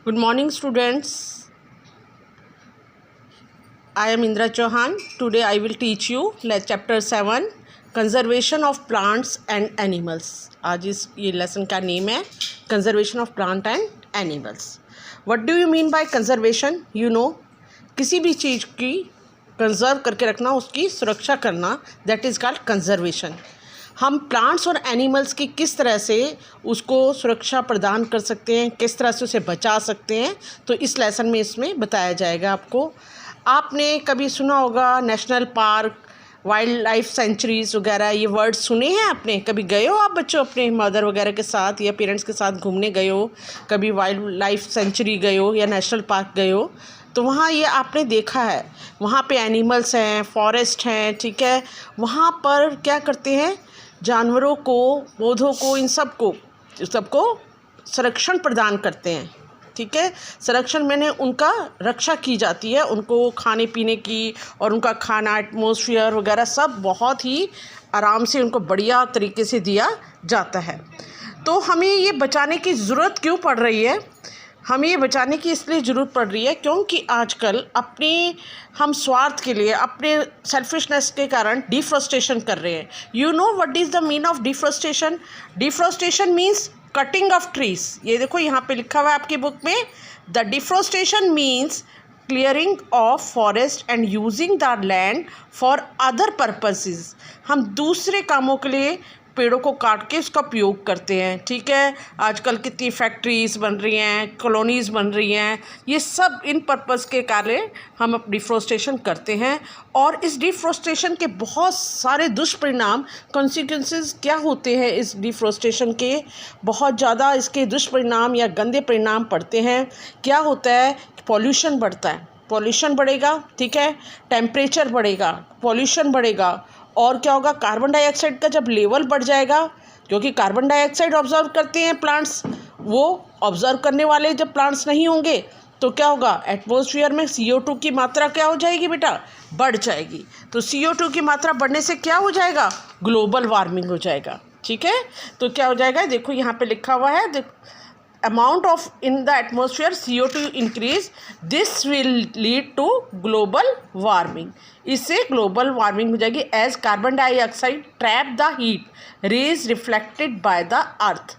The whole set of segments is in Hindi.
Good morning, students. I am Indra Chauhan. Today I will teach you chapter 7 Conservation of Plants and Animals. आज ये लेसन का नेम है Conservation of Plant and Animals. What do you mean by conservation? You know, किसी भी चीज़ की कंजर्व करके रखना, उसकी सुरक्षा करना, that is called conservation. हम प्लांट्स और एनिमल्स की किस तरह से उसको सुरक्षा प्रदान कर सकते हैं, किस तरह से उसे बचा सकते हैं, तो इस लेसन में इसमें बताया जाएगा आपको. आपने कभी सुना होगा national park, wild life centuries वगैरह, ये वर्ड सुने हैं आपने? कभी गए हो आप बच्चों अपने मदर वगैरह के साथ या पेरेंट्स के साथ घूमने गए हो, कभी वाइल्ड लाइफ सेंचुरी गए हो या नेशनल पार्क गए हो, तो वहाँ ये आपने देखा है, वहाँ पे एनिमल्स हैं, फॉरेस्ट हैं, ठीक है. वहाँ पर क्या करते हैं, जानवरों को, पौधों को, इन सबको संरक्षण प्रदान करते हैं, ठीक है. संरक्षण मैंने उनका रक्षा की जाती है, उनको खाने पीने की और उनका खाना, एटमॉस्फेयर वगैरह सब बहुत ही आराम से उनको बढ़िया तरीके से दिया जाता है. तो हमें ये बचाने की ज़रूरत क्यों पड़ रही है? हमें ये बचाने की इसलिए ज़रूरत पड़ रही है क्योंकि आजकल हम स्वार्थ के लिए, अपने सेल्फिशनेस के कारण डिफॉरेस्टेशन कर रहे हैं. You know what is the mean of deforestation? Deforestation means cutting of trees. ये देखो यहाँ पे लिखा हुआ है आपकी बुक में, the deforestation means clearing of forest and using the land for other purposes. हम दूसरे कामों के लिए पेड़ों को काट के उसका उपयोग करते हैं, ठीक है. आजकल कितनी फैक्ट्रीज़ बन रही हैं, कॉलोनीज़ बन रही हैं, ये सब इन पर्पस के कारण हम डिफॉरेस्टेशन करते हैं. और इस डिफॉरेस्टेशन के बहुत सारे दुष्परिणाम, कॉन्सिक्वेंसेस क्या होते हैं इस डिफॉरेस्टेशन के, बहुत ज़्यादा इसके दुष्परिणाम या गंदे परिणाम पड़ते हैं. क्या होता है, पॉल्यूशन बढ़ता है, पॉल्यूशन बढ़ेगा, ठीक है, टेम्परेचर बढ़ेगा, पॉल्यूशन बढ़ेगा. और क्या होगा, कार्बन डाइऑक्साइड का जब लेवल बढ़ जाएगा, क्योंकि कार्बन डाइऑक्साइड ऑब्जर्व करते हैं प्लांट्स, वो ऑब्जर्व करने वाले जब प्लांट्स नहीं होंगे तो क्या होगा, एटमॉस्फेयर में CO2 की मात्रा क्या हो जाएगी बेटा, बढ़ जाएगी. तो CO2 की मात्रा बढ़ने से क्या हो जाएगा, ग्लोबल वार्मिंग हो जाएगा, ठीक है. तो क्या हो जाएगा, देखो यहाँ पे लिखा हुआ है, amount of in the atmosphere CO2 increase, this will lead to global warming. इससे ग्लोबल वार्मिंग हो जाएगी. As carbon dioxide trap the heat rays reflected by the earth.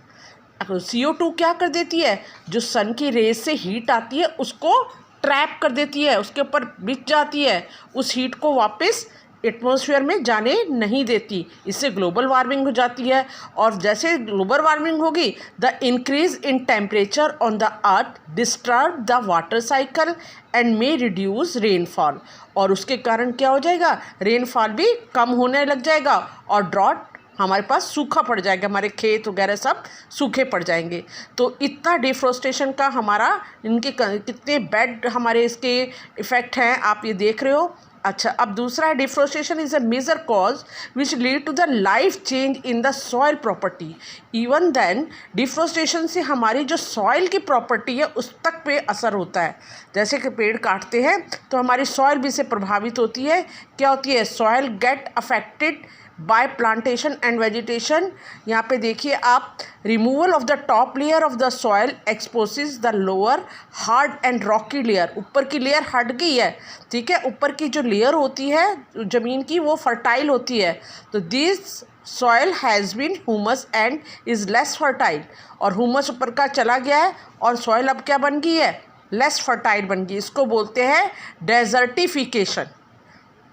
CO2 क्या कर देती है, जो सन की रेज से हीट आती है उसको ट्रैप कर देती है, उसके ऊपर बिछ जाती है, उस हीट को वापस एटमॉस्फेयर में जाने नहीं देती. इससे ग्लोबल वार्मिंग हो जाती है. और जैसे ग्लोबल वार्मिंग होगी, the increase in temperature on the earth disturb the water cycle and may reduce rainfall. और उसके कारण क्या हो जाएगा, रेनफॉल भी कम होने लग जाएगा और ड्रॉट, हमारे पास सूखा पड़ जाएगा, हमारे खेत वगैरह सब सूखे पड़ जाएंगे. तो इतना डिफॉरेस्टेशन का हमारा, इनके कितने बैड हमारे इसके इफ़ेक्ट हैं आप ये देख रहे हो. अच्छा, अब दूसरा है, deforestation is a major cause which lead to the life change in the soil property. Even then deforestation से हमारी जो सॉइल की प्रॉपर्टी है उस तक पे असर होता है. जैसे कि पेड़ काटते हैं तो हमारी सॉइल भी इससे प्रभावित होती है. क्या होती है, soil get affected by plantation and vegetation. यहाँ पे देखिए आप, removal of the top layer of the soil exposes the lower hard and Rocky layer. ऊपर की लेयर हट गई है, ठीक है, ऊपर की जो लेयर होती है ज़मीन की वो फर्टाइल होती है. तो this soil has been humus and is less fertile. और ह्यूमस ऊपर का चला गया है और सॉइल अब क्या बन गई है, लेस फर्टाइल बन गई. इसको बोलते हैं डेजर्टिफिकेशन,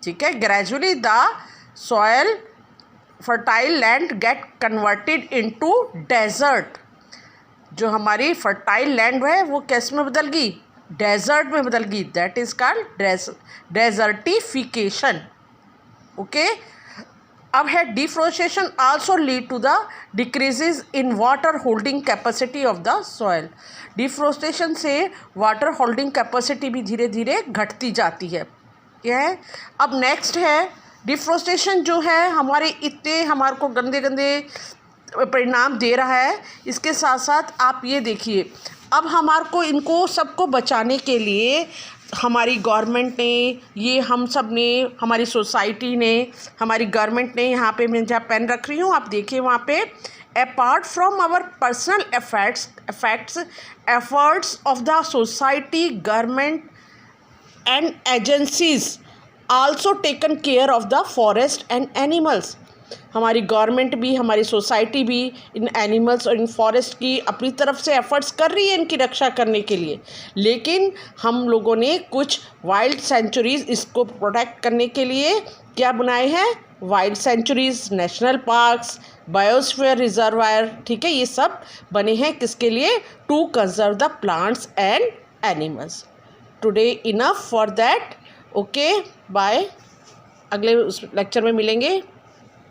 ठीक है. Gradually the soil fertile land get converted into desert. जो हमारी फर्टाइल लैंड है वो कैसे में बदल गई, डेजर्ट में बदल गई. That is called desertification. Okay. अब है, deforestation also lead to the decreases in water holding capacity of the soil. Deforestation से वाटर होल्डिंग कैपेसिटी भी धीरे धीरे घटती जाती है. यह है. अब नेक्स्ट है, डिफॉरेस्टेशन जो है हमारे इतने हमारे को गंदे गंदे परिणाम दे रहा है. इसके साथ साथ आप ये देखिए, अब हमारे को इनको सबको बचाने के लिए हमारी गवर्नमेंट ने, ये हम सब ने, हमारी सोसाइटी ने, हमारी गवर्नमेंट ने, यहाँ पे मैं जहाँ पेन रख रही हूँ आप देखिए, वहाँ पे apart from our personal effects, efforts of the society, government and agencies also taken care of the forest and animals. हमारी गवर्नमेंट भी, हमारी सोसाइटी भी इन एनिमल्स और इन फॉरेस्ट की अपनी तरफ से एफर्ट्स कर रही है इनकी रक्षा करने के लिए, लेकिन हम लोगों ने कुछ वाइल्ड सेंचुरीज़ इसको प्रोटेक्ट करने के लिए क्या बनाए हैं, wild sanctuaries, national parks, biosphere reservoir, ठीक है, ये सब बने हैं किसके लिए, to conserve the plants and animals. Today enough for that. Okay, bye. अगले उस लेक्चर में मिलेंगे.